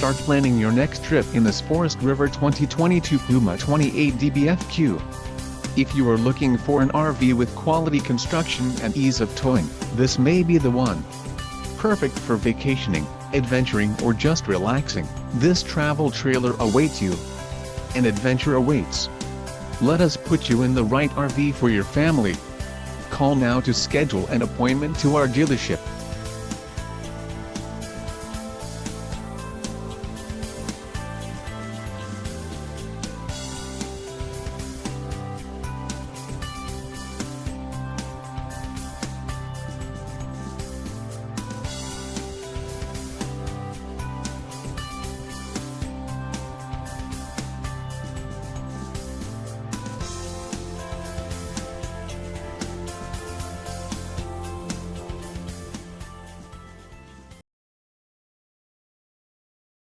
start planning your next trip in this Forest River 2022 Puma 28DBFQ. If you are looking for an RV with quality construction and ease of towing, this may be the one. Perfect for vacationing, adventuring or just relaxing, this travel trailer awaits you. An adventure awaits. Let us put you in the right RV for your family. Call now to schedule an appointment to our dealership.